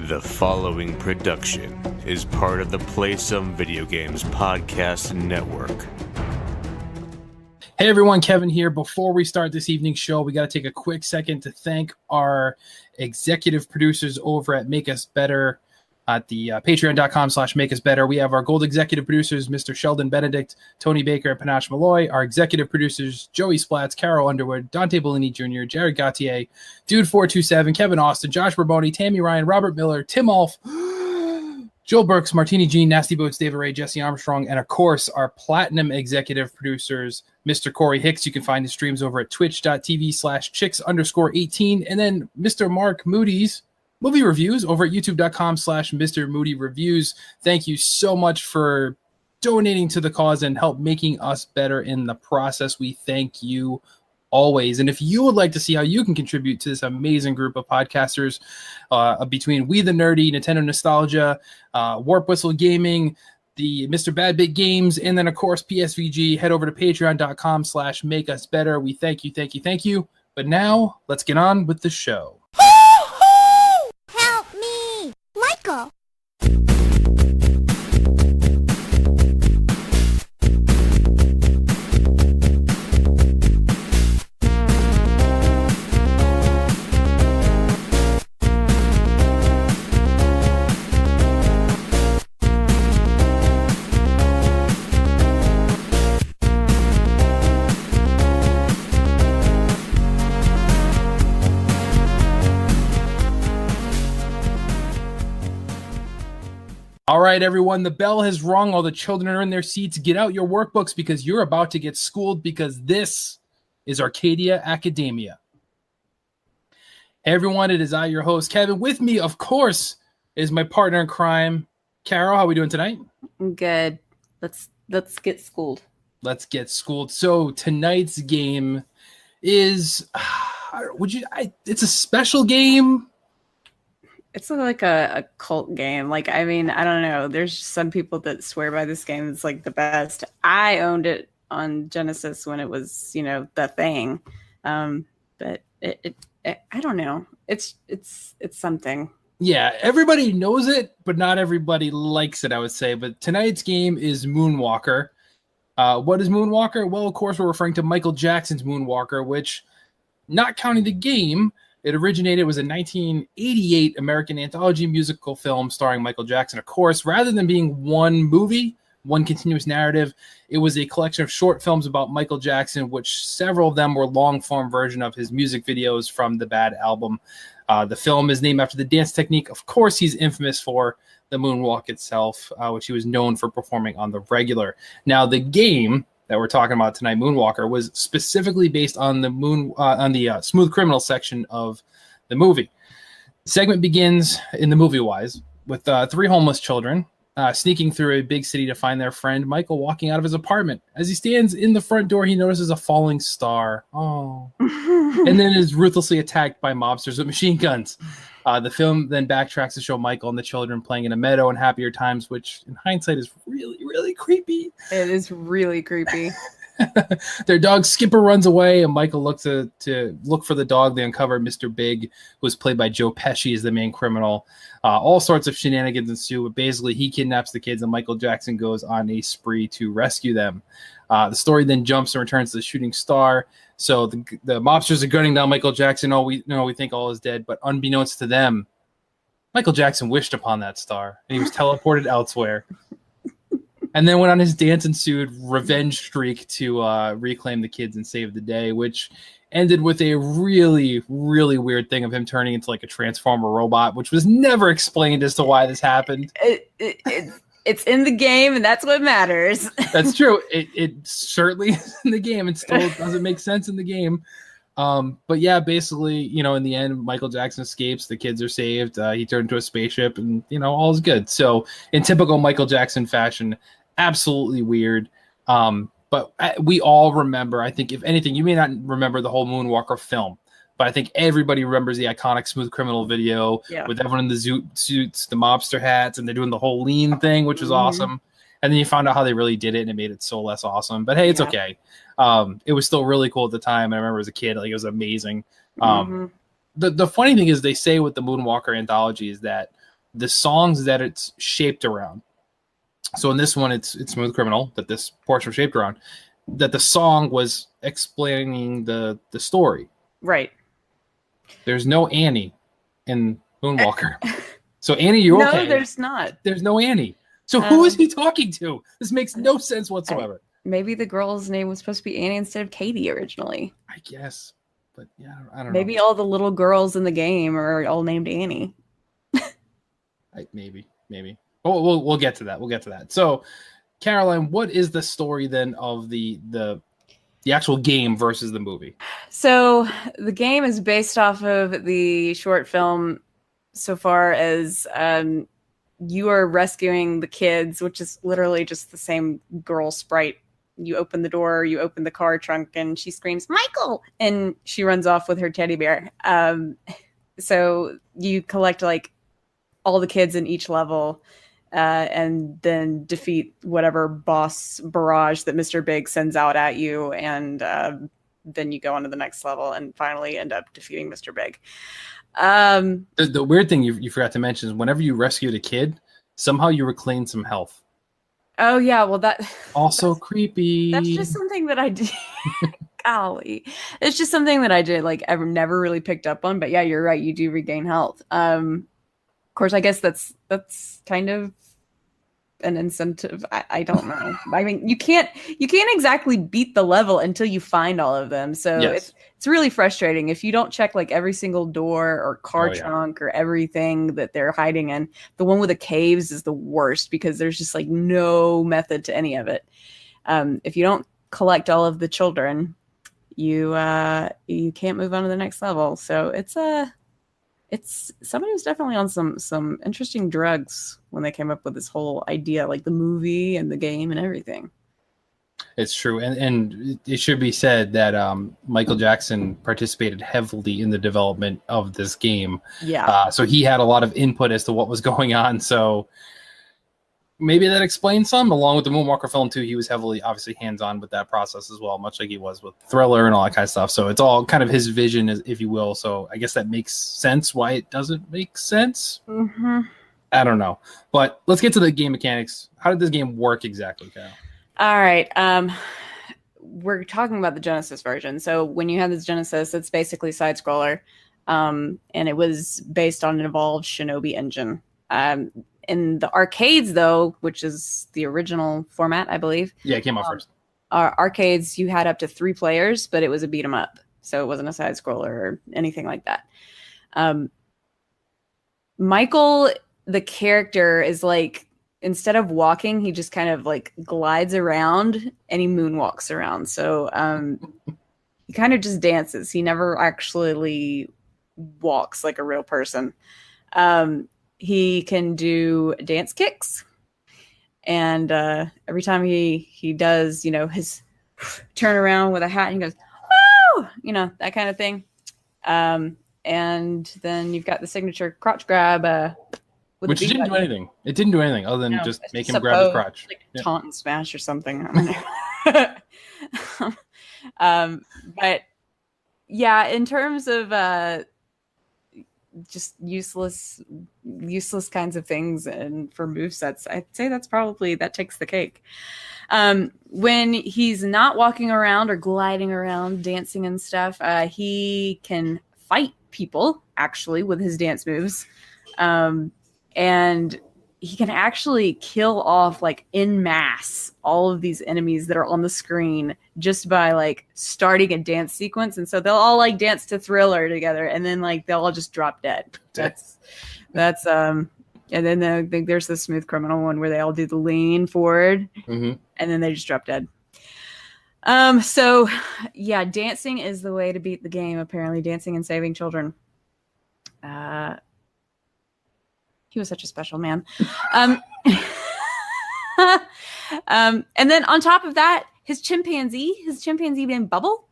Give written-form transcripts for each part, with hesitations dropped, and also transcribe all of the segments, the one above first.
The following production is part of the Play Some Video Games podcast network. Hey everyone, Kevin here. Before we start this evening's show, we got to take a quick second to thank our executive producers over at Make Us Better at the patreon.com/makeusbetter. We have our gold executive producers, Mr. Sheldon Benedict, Tony Baker, and Panache Malloy. Our executive producers, Joey Splats, Caro Underwood, Dante Bellini Jr., Jared Gautier, Dude427, Kevin Austin, Josh Barboni, Tammy Ryan, Robert Miller, Tim Alf, Joel Burks, Martini Jean, Nasty Boots, David Ray, Jesse Armstrong, and of course, our platinum executive producers, Mr. Corey Hicks. You can find his streams over at twitch.tv/chicks_18. And then Mr. Mark Moody's movie reviews over at youtube.com/Mr. Moody Reviews. Thank you so much for donating to the cause and help making us better in the process. We thank you always. And if you would like to see how you can contribute to this amazing group of podcasters between We the Nerdy, Nintendo Nostalgia, Warp Whistle Gaming, the Mr. Bad Bit Games, and then of course PSVG, head over to patreon.com/makeusbetter. We thank you. But now let's get on with the show. Help me, Michael. All right, everyone, the bell has rung. All the children are in their seats. Get out your workbooks because you're about to get schooled, because this is Arcadia Academia. Hey, everyone, it is I, your host, Kevin. With me, of course, is my partner in crime, Caro. How are we doing tonight? Good. Let's get schooled. Let's get schooled. So tonight's game is, it's a special game. It's like a cult game. Like, I mean, I don't know. There's some people that swear by this game. It's like the best. I owned it on Genesis when it was, the thing. But it I don't know. It's something. Yeah, everybody knows it, but not everybody likes it, I would say. But tonight's game is Moonwalker. What is Moonwalker? Well, of course, we're referring to Michael Jackson's Moonwalker, which, not counting the game, it originated, was a 1988 American anthology musical film starring Michael Jackson. Of course, rather than being one movie, one continuous narrative, it was a collection of short films about Michael Jackson, which several of them were long-form version of his music videos from the Bad album. The film is named after the dance technique. Of course, he's infamous for the moonwalk itself, which he was known for performing on the regular. Now, the game that we're talking about tonight, Moonwalker, was specifically based on the Smooth Criminal section of the movie. The segment begins in the movie-wise with three homeless children sneaking through a big city to find their friend Michael walking out of his apartment. As he stands in the front door, he notices a falling star. Oh. And then is ruthlessly attacked by mobsters with machine guns. The film then backtracks to show Michael and the children playing in a meadow in happier times, which in hindsight is really, really creepy. It is really creepy. Their dog Skipper runs away, and Michael looks to look for the dog. They uncover Mr. Big, who is played by Joe Pesci as the main criminal. All sorts of shenanigans ensue, but basically he kidnaps the kids, and Michael Jackson goes on a spree to rescue them. The story then jumps and returns to the shooting star. So the mobsters are gunning down Michael Jackson. We think all is dead, but unbeknownst to them, Michael Jackson wished upon that star, and he was teleported elsewhere. And then went on his dance-ensued revenge streak to reclaim the kids and save the day, which ended with a really, really weird thing of him turning into like a Transformer robot, which was never explained as to why this happened. It's in the game, and that's what matters. That's true. It certainly is in the game. It still doesn't make sense in the game. But yeah, basically, in the end, Michael Jackson escapes. The kids are saved. He turned into a spaceship, and, all is good. So in typical Michael Jackson fashion, absolutely weird. But we all remember, I think, if anything, you may not remember the whole Moonwalker film, but I think everybody remembers the iconic Smooth Criminal video with everyone in the zoot suits, the mobster hats, and they're doing the whole lean thing, which was awesome. And then you found out how they really did it, and it made it so less awesome. But hey, it's okay. It was still really cool at the time. And I remember as a kid, like, it was amazing. The funny thing is, they say with the Moonwalker anthology is that the songs that it's shaped around. So in this one, it's Smooth Criminal that this portion was shaped around. That the song was explaining the story. Right. There's no Annie in Moonwalker. So Annie, you're okay. No, there's not. There's no Annie. So who is he talking to? This makes no sense whatsoever. Maybe the girl's name was supposed to be Annie instead of Katie originally. I guess. But yeah, I don't know. Maybe all the little girls in the game are all named Annie. Maybe. Oh, we'll get to that. We'll get to that. So, Caroline, what is the story then of the actual game versus the movie? So the game is based off of the short film so far as you are rescuing the kids, which is literally just the same girl sprite. You open the door, you open the car trunk, and she screams, "Michael!" And she runs off with her teddy bear. So you collect like all the kids in each level and then defeat whatever boss barrage that Mr. Big sends out at you. And then you go on to the next level and finally end up defeating Mr. Big. The weird thing you forgot to mention is whenever you rescued a kid, somehow you reclaim some health. Oh, yeah. Well, that also creepy. That's just something that I did. Golly. It's just something that I did. Like, I've never really picked up on. But yeah, you're right. You do regain health. Of course, I guess that's kind of an incentive. I don't know. I mean, you can't exactly beat the level until you find all of them. So yes. It's really frustrating if you don't check like every single door or car trunk or everything that they're hiding in. The one with the caves is the worst because there's just like no method to any of it. If you don't collect all of the children, you can't move on to the next level. So it's somebody was definitely on some interesting drugs when they came up with this whole idea, like the movie and the game and everything. It's true. And it should be said that Michael Jackson participated heavily in the development of this game. Yeah. So he had a lot of input as to what was going on. So maybe that explains some. Along with the Moonwalker film, too, he was heavily, obviously, hands-on with that process as well, much like he was with Thriller and all that kind of stuff. So it's all kind of his vision, if you will. So I guess that makes sense why it doesn't make sense. Mm-hmm. I don't know. But let's get to the game mechanics. How did this game work exactly, Carol? All right. We're talking about the Genesis version. So when you have this Genesis, it's basically side-scroller. And it was based on an evolved Shinobi engine. In the arcades, though, which is the original format, I believe. Yeah, it came out first. Arcades, you had up to 3 players, but it was a beat 'em up. So it wasn't a side-scroller or anything like that. Michael, the character, is like, instead of walking, he just kind of like glides around and he moonwalks around. So he kind of just dances. He never actually walks like a real person. He can do dance kicks. And every time he does, his turn around with a hat, and he goes, "Woo!" That kind of thing. And then you've got the signature crotch grab. Which didn't do anything. It didn't do anything other than just make him grab his crotch. Like taunt and smash or something. I don't know. But yeah, in terms of just useless kinds of things and for movesets, I'd say that takes the cake. When he's not walking around or gliding around, dancing and stuff, he can fight people actually with his dance moves. And he can actually kill off like en masse all of these enemies that are on the screen just by like starting a dance sequence. And so they'll all like dance to Thriller together and then like they'll all just drop dead. That's and then there's the Smooth Criminal one where they all do the lean forward and then they just drop dead. So yeah, dancing is the way to beat the game, apparently. Dancing and saving children. He was such a special man. And then on top of that, his chimpanzee named Bubble,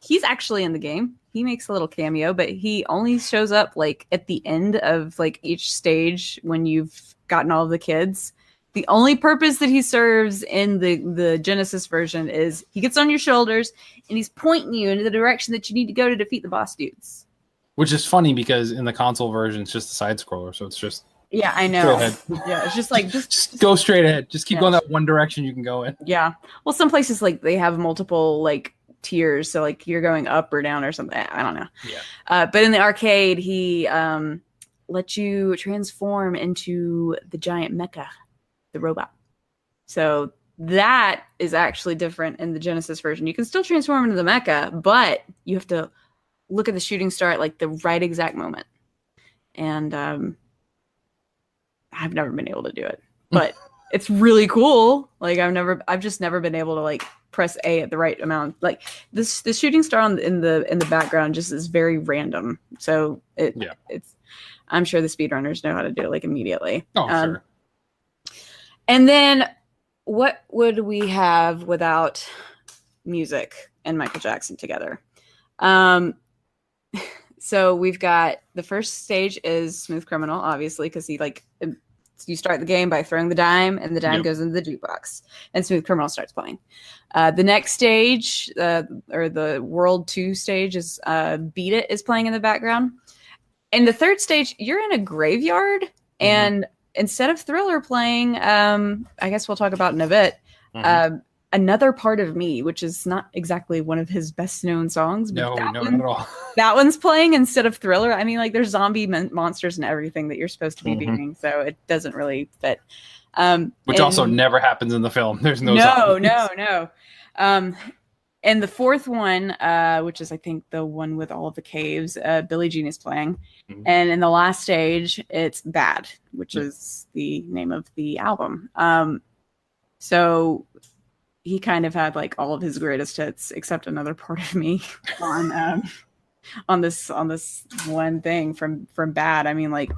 he's actually in the game. He makes a little cameo, but he only shows up like at the end of like each stage when you've gotten all of the kids. The only purpose that he serves in the Genesis version is he gets on your shoulders and he's pointing you in the direction that you need to go to defeat the boss dudes. Which is funny because in the console version, it's just a side scroller, so it's just Yeah, I know. Straight ahead. Yeah, it's just like just go straight ahead. Just keep going that one direction you can go in. Yeah. Well, some places like they have multiple like tiers, so like you're going up or down or something. I don't know. Yeah. But in the arcade, he lets you transform into the giant mecha, the robot. So that is actually different in the Genesis version. You can still transform into the mecha, but you have to look at the shooting star at like the right exact moment. And I've never been able to do it, but it's really cool. Like I've just never been able to like press A at the right amount. Like the shooting star in the background just is very random. So it's I'm sure the speedrunners know how to do it like immediately. Oh, sure. And then what would we have without music and Michael Jackson together? So we've got the first stage is Smooth Criminal, obviously, because you start the game by throwing the dime, and the dime goes into the jukebox, and Smooth Criminal starts playing. The next stage, or the World 2 stage, is Beat It is playing in the background. In the third stage, you're in a graveyard, and instead of Thriller playing, I guess we'll talk about in a bit, Another Part of Me, which is not exactly one of his best known songs. But No, not at all. That one's playing instead of Thriller. I mean, like there's zombie monsters and everything that you're supposed to be beating, so it doesn't really fit. Which also never happens in the film. There's no No. And the fourth one, which is I think the one with all of the caves, Billie Jean is playing. And in the last stage, it's Bad, which is the name of the album. So he kind of had like all of his greatest hits except Another Part of Me on this one thing from Bad. I mean, like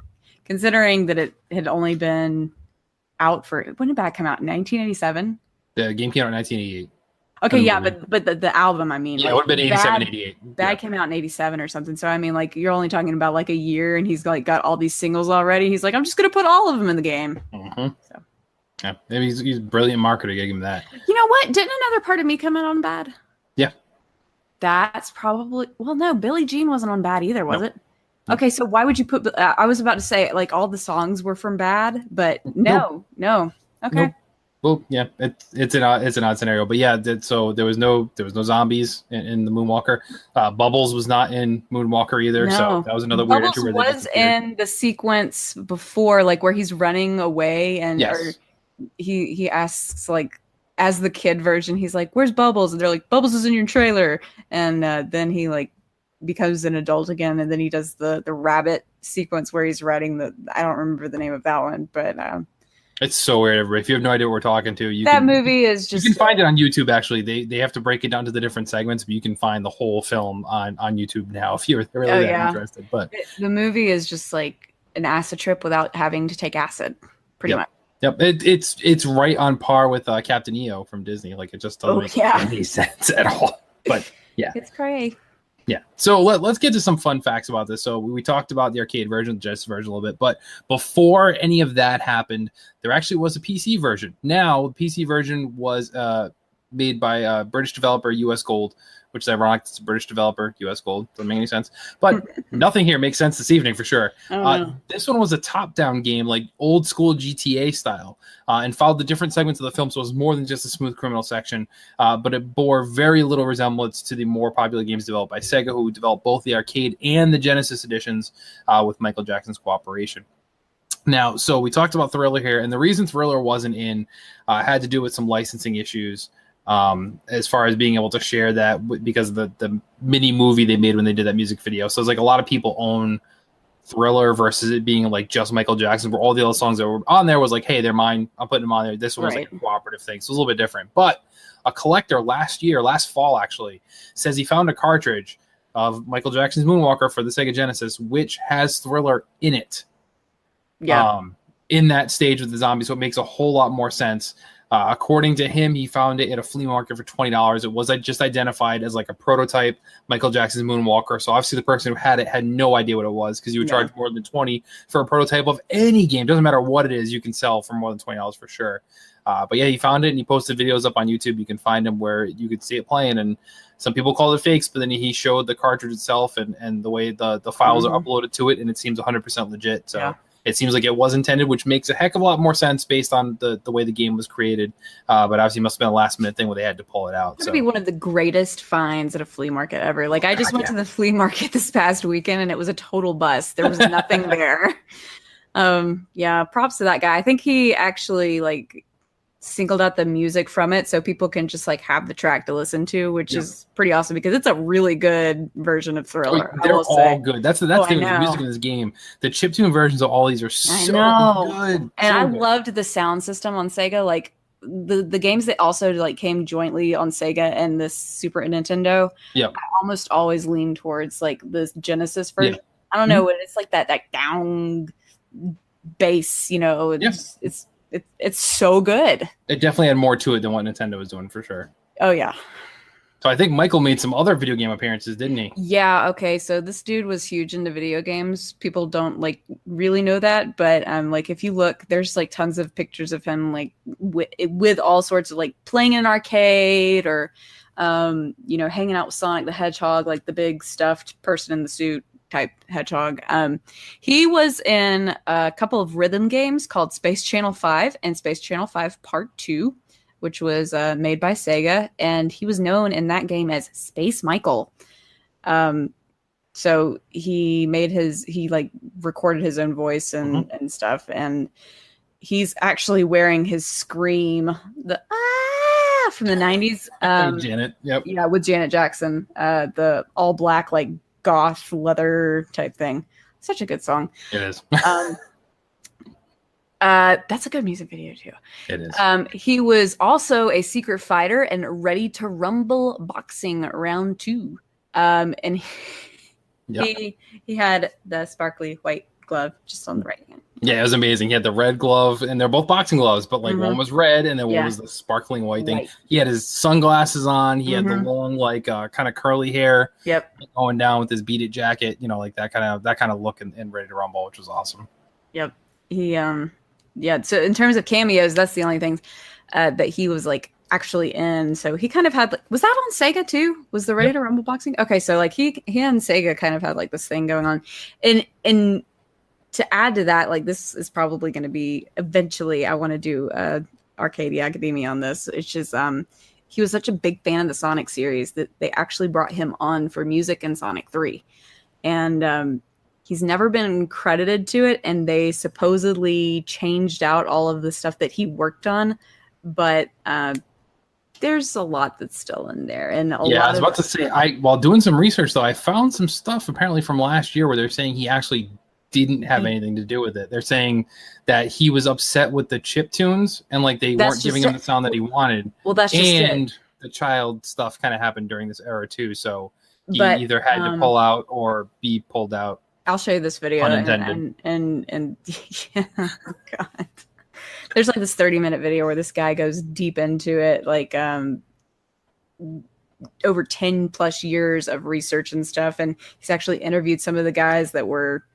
considering that it had only been out for, when did Bad come out? In 1987? The game came out in 1988. Okay, yeah, but the album, I mean, yeah, like, it would have been 87, 88. Bad came out in 87 or something. So I mean, like you're only talking about like a year, and he's like got all these singles already. He's like, I'm just gonna put all of them in the game. So. Yeah, maybe he's a brilliant marketer. Give him that. You know what? Didn't Another Part of Me come out on Bad? Yeah. That's probably, well, no, Billie Jean wasn't on Bad either, was it? Okay, so why would you put? I was about to say like all the songs were from Bad, but no. Okay. Nope. Well, yeah, it's an odd scenario, but yeah. So there was no zombies in the Moonwalker. Bubbles was not in Moonwalker either, so that was another weird entry. Bubbles was in the sequence before, like where he's running away and or he asks like, as the kid version, he's like, "Where's Bubbles?" And they're like, "Bubbles is in your trailer." And then he like becomes an adult again, and then he does the rabbit sequence where he's riding I don't remember the name of that one, but. It's so weird, everybody. If you have no idea what we're talking to, movie is just... You can find it on YouTube, actually. They have to break it down to the different segments, but you can find the whole film on YouTube now if you're really interested. But the movie is just like an acid trip without having to take acid, pretty much. Yep, it's right on par with Captain EO from Disney. Like, it just doesn't make any sense at all. But, yeah. It's crazy. Yeah. So let's get to some fun facts about this. So we talked about the arcade version, the Genesis version a little bit, but before any of that happened, there actually was a PC version. Now, the PC version was made by a British developer, US Gold, which is ironic. It's a British developer, US Gold. Doesn't make any sense. But nothing here makes sense this evening for sure. This one was a top-down game, like old school GTA style, and followed the different segments of the film, so it was more than just a Smooth Criminal section, but it bore very little resemblance to the more popular games developed by Sega, who developed both the arcade and the Genesis editions with Michael Jackson's cooperation. Now, so we talked about Thriller here, and the reason Thriller wasn't in had to do with some licensing issues. As far as being able to share that because of the mini movie they made when they did that music video. So it's like a lot of people own Thriller versus it being like just Michael Jackson, where all the other songs that were on there was like, hey, they're mine, I'm putting them on there. This one was like a cooperative thing. So it was a little bit different. But a collector last fall actually, says he found a cartridge of Michael Jackson's Moonwalker for the Sega Genesis, which has Thriller in it. Yeah. In that stage with the zombies. So it makes a whole lot more sense. According to him, he found it at a flea market for $20. It was just identified as like a prototype Michael Jackson's Moonwalker. So obviously the person who had it had no idea what it was, because you would charge more than $20 for a prototype of any game. Doesn't matter what it is, you can sell for more than $20 for sure. But yeah, he found it and he posted videos up on YouTube. You can find them where you could see it playing, and some people called it fakes, but then he showed the cartridge itself and the way the files are uploaded to it, and it seems 100% legit. So it seems like it was intended, which makes a heck of a lot more sense based on the way the game was created. But obviously it must have been a last minute thing where they had to pull it out. It's going to be one of the greatest finds at a flea market ever. Like, I just went to the flea market this past weekend and it was a total bust. There was nothing there. Yeah, props to that guy. I think he actually like singled out the music from it so people can just like have the track to listen to, which is pretty awesome because it's a really good version of Thriller. They're all good. That's the thing with the music in this game. The chiptune versions of all these are so good. And I loved the sound system on Sega. Like the games that also like came jointly on Sega and this Super Nintendo. I almost always lean towards like the Genesis version. I don't know, it's like that down bass, you know. It's so good. It definitely had more to it than what Nintendo was doing, for sure. Oh, yeah. So I think Michael made some other video game appearances, didn't he? Yeah, okay. So this dude was huge into video games. People don't like really know that, but like if you look, there's like tons of pictures of him like with all sorts of like playing in an arcade or you know, hanging out with Sonic the Hedgehog, like the big stuffed person in the suit type hedgehog. He was in a couple of rhythm games called Space Channel 5 and Space Channel 5 Part 2, which was made by Sega, and he was known in that game as Space Michael. So he like recorded his own voice and stuff, and he's actually wearing his Scream from the 90s. Janet, yeah, with Janet Jackson, the all black like goth leather type thing. Such a good song. It is. That's a good music video too. It is. He was also a secret fighter and Ready to Rumble boxing round 2. And he had the sparkly white glove just on the right hand. Yeah, it was amazing. He had the red glove, and they're both boxing gloves, but like one was red and then one was the sparkling white thing. He had his sunglasses on. He had the long, like kind of curly hair. Going down with his beaded jacket, you know, like that kind of look in Ready to Rumble, which was awesome. Yep. He so in terms of cameos, that's the only things that he was like actually in. So he kind of had like, was that on Sega too? Was the Ready to Rumble boxing? Okay, so like he and Sega kind of had like this thing going on. And to add to that, like this is probably going to be eventually, I want to do Arcadia Academia on this. It's just he was such a big fan of the Sonic series that they actually brought him on for music in Sonic 3. And he's never been credited to it, and they supposedly changed out all of the stuff that he worked on, but there's a lot that's still in there. And I was about to say, while doing some research though, I found some stuff apparently from last year where they're saying he actually didn't have anything to do with it. They're saying that he was upset with the chip tunes and like they weren't giving him the sound that he wanted. Well, that's just and the child stuff kind of happened during this era too. So he either had to pull out or be pulled out. I'll show you this video and yeah, oh God. There's like this 30-minute video where this guy goes deep into it, like over 10 plus years of research and stuff. And he's actually interviewed some of the guys that were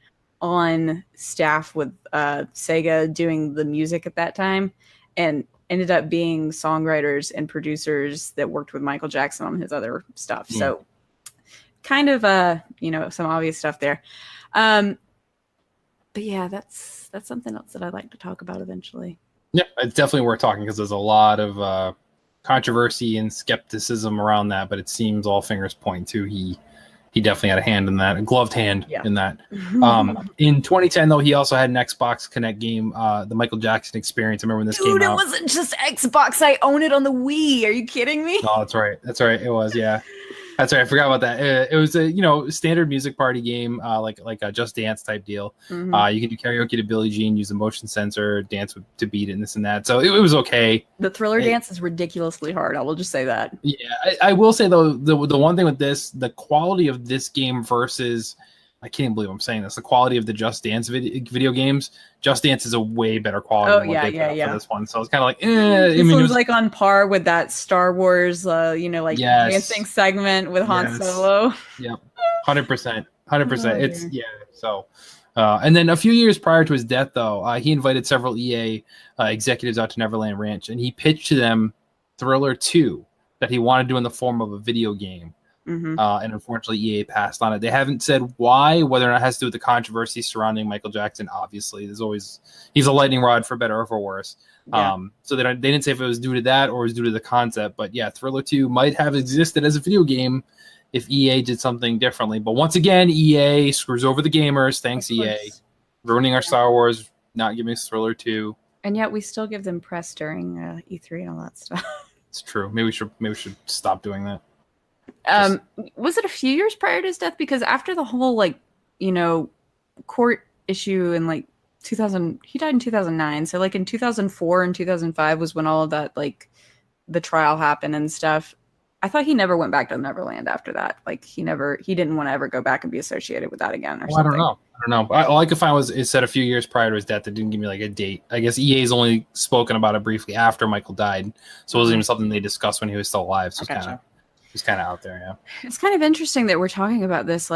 on staff with Sega doing the music at that time, and ended up being songwriters and producers that worked with Michael Jackson on his other stuff. So kind of you know, some obvious stuff there. But yeah, that's something else that I'd like to talk about eventually. Yeah, it's definitely worth talking because there's a lot of controversy and skepticism around that, but it seems all fingers point to he definitely had a hand in that, a gloved hand in that. In 2010, though, he also had an Xbox Connect game, the Michael Jackson Experience. I remember when this came out. Dude, it wasn't just Xbox. I own it on the Wii. Are you kidding me? No, that's right. That's right. It was, yeah. That's right. I forgot about that. It was a standard music party game, like a Just Dance type deal. You can do karaoke to Billie Jean, use a motion sensor, dance to beat it, and this and that. So it was okay. The Thriller dance is ridiculously hard. I will just say that. Yeah, I will say though, the one thing with this, the quality of this game versus I can't believe I'm saying this. The quality of the Just Dance video games. Just Dance is a way better quality than what they put out for this one. So it's kind of like, This one's like on par with that Star Wars, dancing segment with Han Solo. Yep, 100%, 100%. It's So, and then a few years prior to his death, though, he invited several EA executives out to Neverland Ranch, and he pitched to them Thriller 2 that he wanted to do in the form of a video game. And unfortunately, EA passed on it. They haven't said why, whether or not it has to do with the controversy surrounding Michael Jackson. Obviously, he's a lightning rod for better or for worse. So they didn't say if it was due to that or it was due to the concept. But yeah, Thriller 2 might have existed as a video game if EA did something differently. But once again, EA screws over the gamers. Thanks, EA. Ruining our Star Wars, not giving us Thriller 2. And yet we still give them press during E3 and all that stuff. It's true. Maybe we should stop doing that. Was it a few years prior to his death? Because after the whole court issue in 2000, he died in 2009. So in 2004 and 2005 was when all of that the trial happened and stuff. I thought he never went back to Neverland after that. He didn't want to ever go back and be associated with that again or something. I don't know. All I could find was it said a few years prior to his death. It didn't give me a date. I guess EA's only spoken about it briefly after Michael died. So it wasn't even something they discussed when he was still alive. So it's kind of out there, yeah. It's kind of interesting that we're talking about this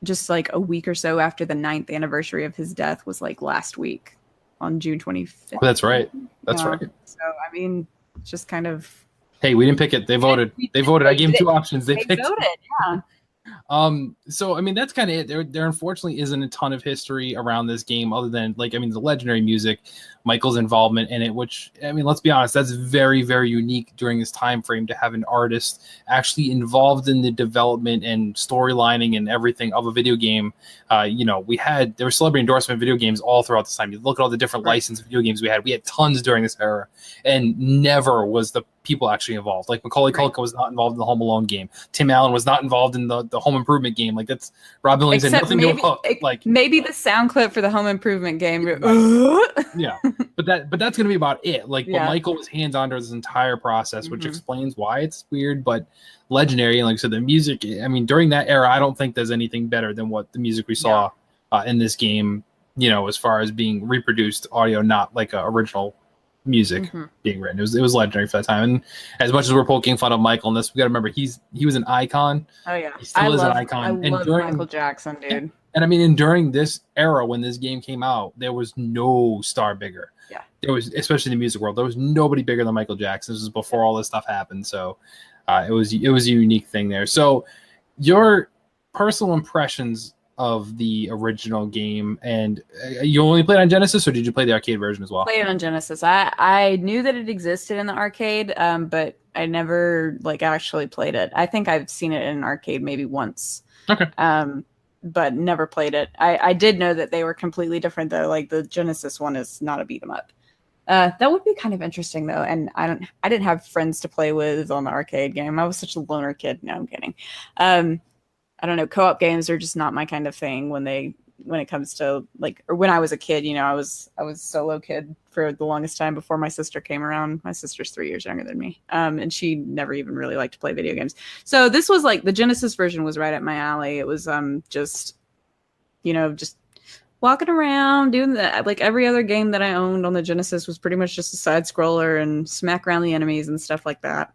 just a week or so after the 9th anniversary of his death was last week on June 25th. Oh, that's right. That's right. So I mean, just kind of. Hey, we didn't pick it. They voted. I gave them 2 options. They picked voted. Yeah. So I mean that's kind of it. There unfortunately isn't a ton of history around this game other than the legendary music, Michael's involvement in it, which let's be honest, that's very, very unique during this time frame to have an artist actually involved in the development and storylining and everything of a video game. There were celebrity endorsement video games all throughout this time. You look at all the different licensed video games we had tons during this era, and never was the people actually involved. Macaulay Culkin was not involved in the Home Alone game. Tim Allen was not involved in the Home Improvement game. That's Rob Billings had nothing to do with maybe the sound clip for the Home Improvement game. Yeah, but that's gonna be about it. But Michael was hands on during this entire process, which explains why it's weird, but legendary. And like I said, the music. During that era, I don't think there's anything better than what the music we saw in this game. As far as being reproduced audio, not original music being written. It was legendary for that time. And as much as we're poking fun of Michael in this, we got to remember he was an icon. Oh yeah, he still is an icon. I love Michael Jackson, dude. And during this era when this game came out, there was no star bigger. Yeah, there was, especially in the music world, there was nobody bigger than Michael Jackson. This was before all this stuff happened, so it was a unique thing there. So your personal impressions of the original game, and you only played on Genesis, or did you play the arcade version as well? Played it on Genesis. I knew that it existed in the arcade, but I never actually played it. I think I've seen it in an arcade maybe once. Okay. But never played it. I did know that they were completely different though. The Genesis one is not a beat 'em up. That would be kind of interesting though, and I didn't have friends to play with on the arcade game. I was such a loner kid. No, I'm kidding. I don't know. Co-op games are just not my kind of thing when it comes to or when I was a kid, I was solo kid for the longest time before my sister came around. My sister's 3 years younger than me. And she never even really liked to play video games. So this was the Genesis version was right up my alley. It was just walking around doing that. Every other game that I owned on the Genesis was pretty much just a side scroller and smack around the enemies and stuff like that.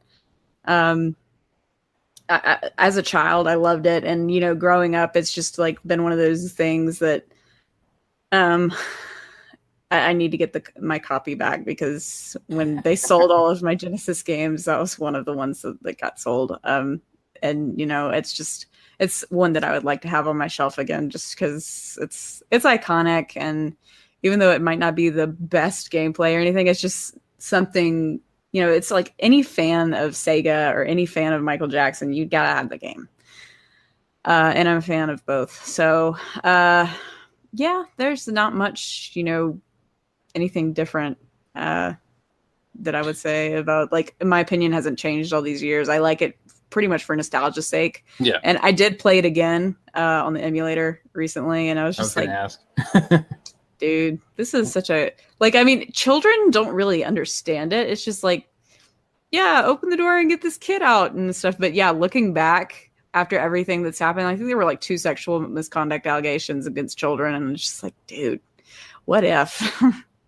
As a child, I loved it, and growing up, it's just been one of those things that I need to get my copy back, because when they sold all of my Genesis games, that was one of the ones that got sold. And it's one that I would like to have on my shelf again, just because it's iconic, and even though it might not be the best gameplay or anything, it's just something. It's any fan of Sega or any fan of Michael Jackson, you gotta have the game. And I'm a fan of both. So, there's not much, anything different that I would say about, in my opinion, hasn't changed all these years. I like it pretty much for nostalgia's sake. Yeah. And I did play it again on the emulator recently, and I was just ask. Dude, this is such a children don't really understand it. It's just open the door and get this kid out and stuff. But yeah, looking back, after everything that's happened. I think there were like 2 sexual misconduct allegations against children, and it's just like, dude, what if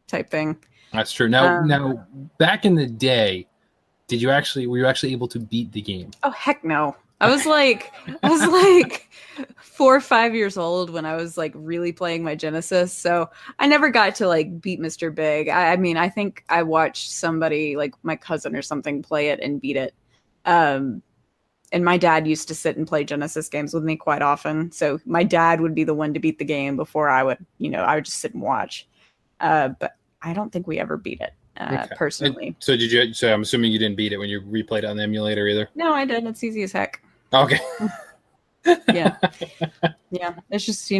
type thing. That's true. Now, back in the day, were you actually able to beat the game? Oh heck no! I was like 4 or 5 years old when I was like really playing my Genesis, so I never got to like beat Mr. Big. I mean, I think I watched somebody, like my cousin or something, play it and beat it. And my dad used to sit and play Genesis games with me quite often, so my dad would be the one to beat the game before I would just sit and watch. But I don't think we ever beat it. Personally. So I'm assuming you didn't beat it when you replayed it on the emulator either? No, I did. It's easy as heck. Okay. Yeah. It's just, you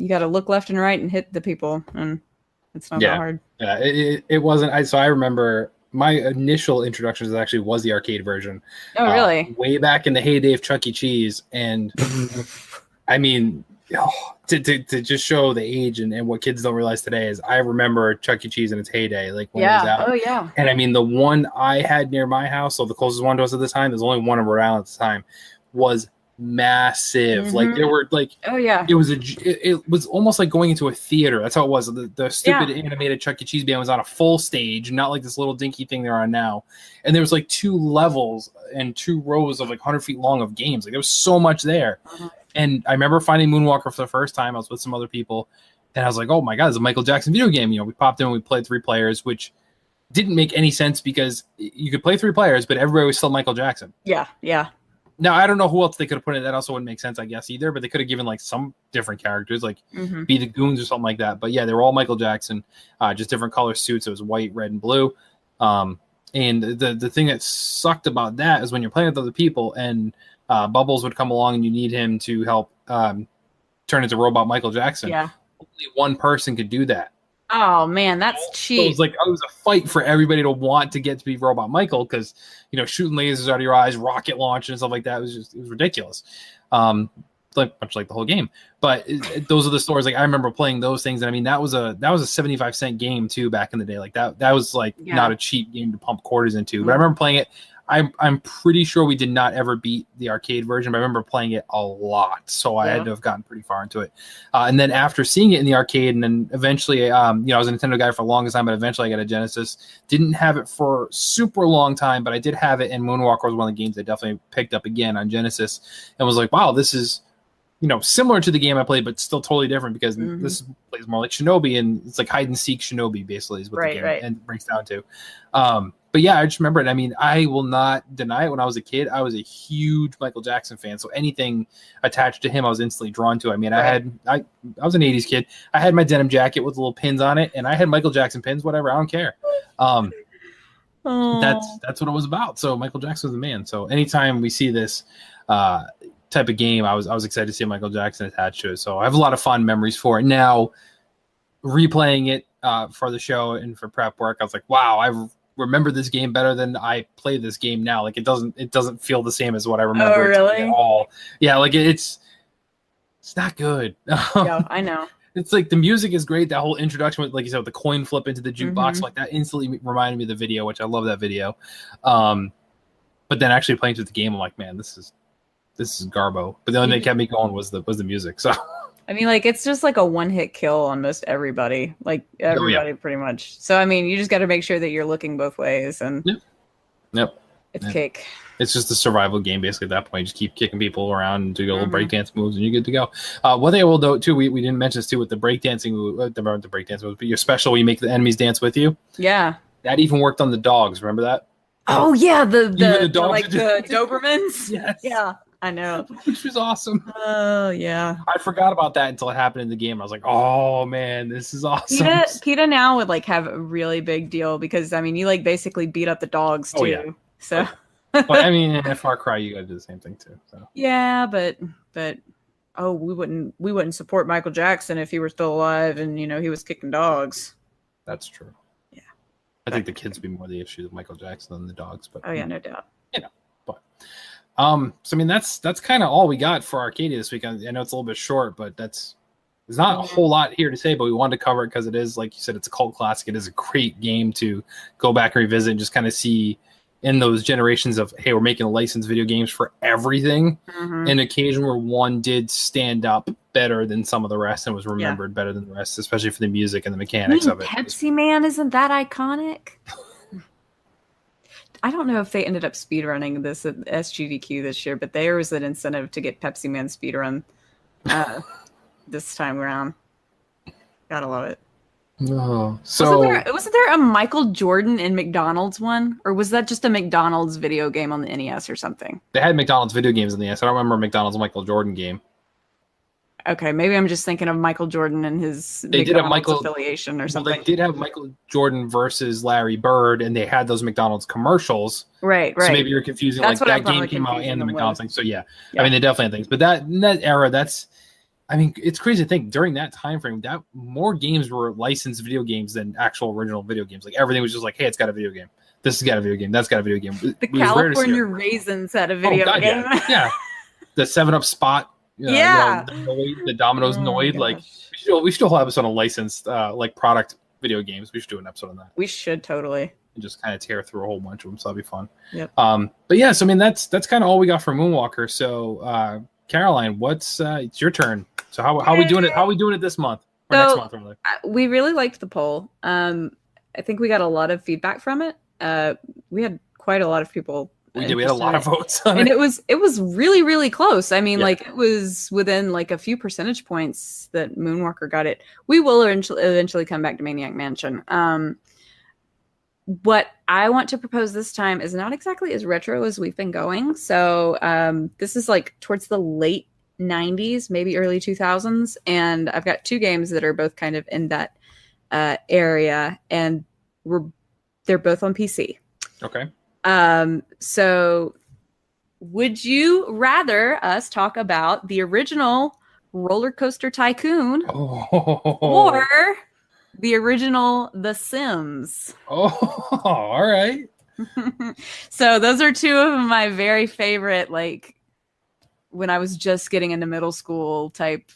got to look left and right and hit the people, and it's not that hard. Yeah, it wasn't. So I remember my initial introduction was the arcade version. Oh, really? Way back in the heyday of Chuck E. Cheese. And I mean, to just show the age and what kids don't realize today is I remember Chuck E. Cheese in its heyday, like when it was out. Oh yeah. And I mean, the one I had near my house, so the closest one to us at the time, there's only one in Rhode Island at the time, was massive. Mm-hmm. Like there were like, oh yeah, it was almost like going into a theater. That's how it was. The stupid animated Chuck E. Cheese band was on a full stage, not like this little dinky thing they're on now. And there was like 2 levels and 2 rows of like 100 feet long of games. Like there was so much there. Uh-huh. And I remember finding Moonwalker for the first time. I was with some other people, and I was like, "Oh my god, it's a Michael Jackson video game!" We popped in, and we played 3 players, which didn't make any sense because you could play 3 players, but everybody was still Michael Jackson. Yeah. Now I don't know who else they could have put in. That also wouldn't make sense, I guess, either. But they could have given like some different characters, like be the Goons or something like that. But yeah, they were all Michael Jackson, just different color suits. It was white, red, and blue. And the thing that sucked about that is when you're playing with other people and Bubbles would come along and you need him to help turn into robot Michael Jackson. Yeah. Only one person could do that. Oh man, that's cheap. So it was a fight for everybody to want to get to be robot Michael because shooting lasers out of your eyes, rocket launch and stuff like that it was ridiculous. Much like the whole game. But those are the stories. Like I remember playing those things, and I mean that was a 75-cent game too back in the day. Like that was like not a cheap game to pump quarters into. Mm-hmm. But I remember playing it. I'm pretty sure we did not ever beat the arcade version, but I remember playing it a lot. So I had to have gotten pretty far into it. And then after seeing it in the arcade, and then eventually, I was a Nintendo guy for the longest time, but eventually I got a Genesis. Didn't have it for a super long time, but I did have it, and Moonwalker was one of the games I definitely picked up again on Genesis and was like, wow, this is similar to the game I played, but still totally different because this plays more like Shinobi, and it's like hide and seek Shinobi, basically, is what the game and breaks down to. But yeah, I just remember it. I mean, I will not deny it. When I was a kid, I was a huge Michael Jackson fan. So anything attached to him, I was instantly drawn to. I mean, I was an 80s kid. I had my denim jacket with little pins on it, and I had Michael Jackson pins, whatever. I don't care. That's what it was about. So Michael Jackson was the man. So anytime we see this type of game, I was excited to see Michael Jackson attached to it. So I have a lot of fond memories for it. Now, replaying it for the show and for prep work, I was like, wow, I remember this game better than I play this game now. Like it doesn't feel the same as what I remember. Oh, really? At all. Yeah, like it's not good. Yeah, I know. It's like the music is great. That whole introduction with, like you said, with the coin flip into the jukebox, like that instantly reminded me of the video, which I love that video. But then actually playing through the game, I'm like, man, this is garbo. But the only thing that kept me going was the music. So I mean, like it's just like a one-hit kill on most everybody. Like everybody, pretty much. So I mean, you just got to make sure that you're looking both ways, and it's cake. It's just a survival game, basically. At that point, you just keep kicking people around and do your little breakdance moves, and you're good to go. One thing I will note too, we didn't mention this too with the breakdancing, the breakdance moves, but your special where you make the enemies dance with you. Yeah, that even worked on the dogs. Remember that? Oh yeah, the dogs like the Dobermans. Yes. Yeah, I know. Which was awesome. Oh yeah. I forgot about that until it happened in the game. I was like, oh man, this is awesome. PETA now would like have a really big deal because I mean you like basically beat up the dogs too. Oh, yeah. So but I mean in Far Cry you gotta do the same thing too. So yeah, but we wouldn't support Michael Jackson if he were still alive and he was kicking dogs. That's true. Yeah. I think the kids would be more the issue with Michael Jackson than the dogs, but oh yeah, no doubt. But so I mean that's kind of all we got for Arcadia this week. I know it's a little bit short, but there's not a whole lot here to say, but we wanted to cover it because it is, like you said, it's a cult classic. It is a great game to go back and revisit and just kind of see in those generations of, hey, we're making licensed video games for everything. Mhm. An occasion where one did stand up better than some of the rest and was remembered better than the rest, especially for the music and the mechanics of it. Pepsi Man, isn't that iconic? I don't know if they ended up speedrunning this at SGDQ this year, but there was an incentive to get Pepsi Man speedrun this time around. Gotta love it. Oh, so wasn't there a Michael Jordan in McDonald's one? Or was that just a McDonald's video game on the NES or something? they had McDonald's video games in the NES. I don't remember McDonald's Michael Jordan game. Okay, maybe I'm just thinking of Michael Jordan and his They did a McDonald's affiliation or something. Well, they did have Michael Jordan versus Larry Bird, and they had those McDonald's commercials. Right. So maybe you're confusing That's like what I'm that game probably came out confusing and the them McDonald's with. thing. So yeah, Yeah. I mean they definitely had things, but that in that era, it's crazy to think during that time frame that more games were licensed video games than actual original video games. Like everything was just like, hey, it's got a video game. This has got a video game. That's got a video game. The It was rare to see California it. Raisins had a video God, game. yeah. The 7-Up spot. Yeah. The Domino's Oh my Noid. Like gosh. we should have an episode on licensed like product video games. We should do an episode on that. We should totally. And just kind of tear through a whole bunch of them. So that'll be fun. Yep. But yeah, so I mean that's kind of all we got for Moonwalker. So Caroline, it's your turn. So how we doing it? How we doing it this month or next month? Rather? We really liked the poll. I think we got a lot of feedback from it. We had quite a lot of people. We had a lot of votes on and it. it was really, really close. I mean, Yeah. like it was within like a few percentage points that Moonwalker got it. We will eventually come back to Maniac Mansion. What I want to propose this time is not exactly as retro as we've been going. So this is like towards the late 90s, maybe early 2000s. And I've got two games that are both kind of in that area. And they're both on PC. Okay. So would you rather us talk about the original Roller Coaster Tycoon or the original The Sims? All right. So those are two of my very favorite, like when I was just getting into middle school type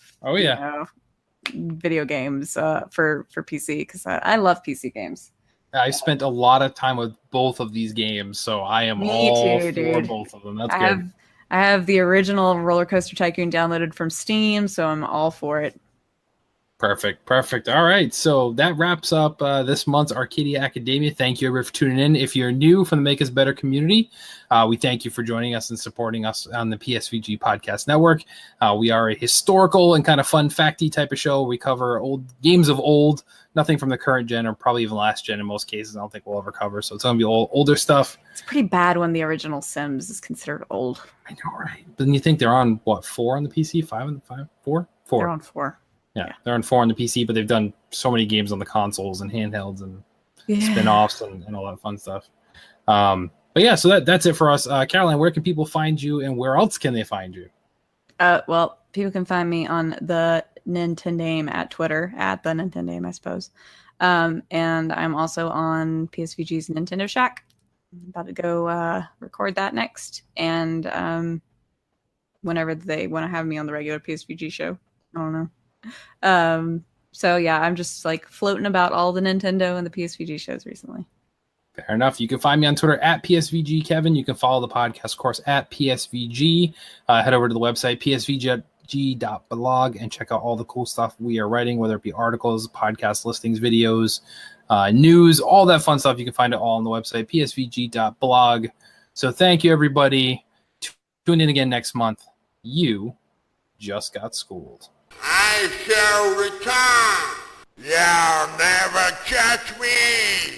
video games for PC, because I love PC games. I spent a lot of time with both of these games, so I am for both of them. That's good. I have the original Roller Coaster Tycoon downloaded from Steam, so I'm all for it. Perfect. All right, so that wraps up this month's Arcadia Academia. Thank you, everyone, for tuning in. If you're new from the Make Us Better community, we thank you for joining us and supporting us on the PSVG Podcast Network. We are a historical and kind of fun, facty type of show. We cover old games of old, nothing from the current gen or probably even last gen in most cases. I don't think we'll ever cover, so it's going to be older stuff. It's pretty bad when the original Sims is considered old. I know, right? But then you think they're on, 4 on the PC? 5 on the 5? 4? 4. They're on 4. Yeah, they're on 4 on the PC, but they've done so many games on the consoles and handhelds and spin-offs and all that fun stuff. But yeah, so that's it for us. Caroline, where can people find you and where else can they find you? Well, people can find me on the Nintendame at Twitter, at the Nintendame, I suppose. And I'm also on PSVG's Nintendo Shack. I'm about to go record that next. And whenever they want to have me on the regular PSVG show, I don't know. So yeah, I'm just like floating about all the Nintendo and the PSVG shows recently. Fair enough. You can find me on Twitter at PSVG Kevin. You can follow the podcast, of course, at PSVG. Head over to the website, psvg.blog, and check out all the cool stuff we are writing, whether it be articles, podcast listings, videos, news, all that fun stuff. You can find it all on the website, psvg.blog. So thank you, everybody. Tune in again next month. You just got schooled. I shall return. You'll never catch me.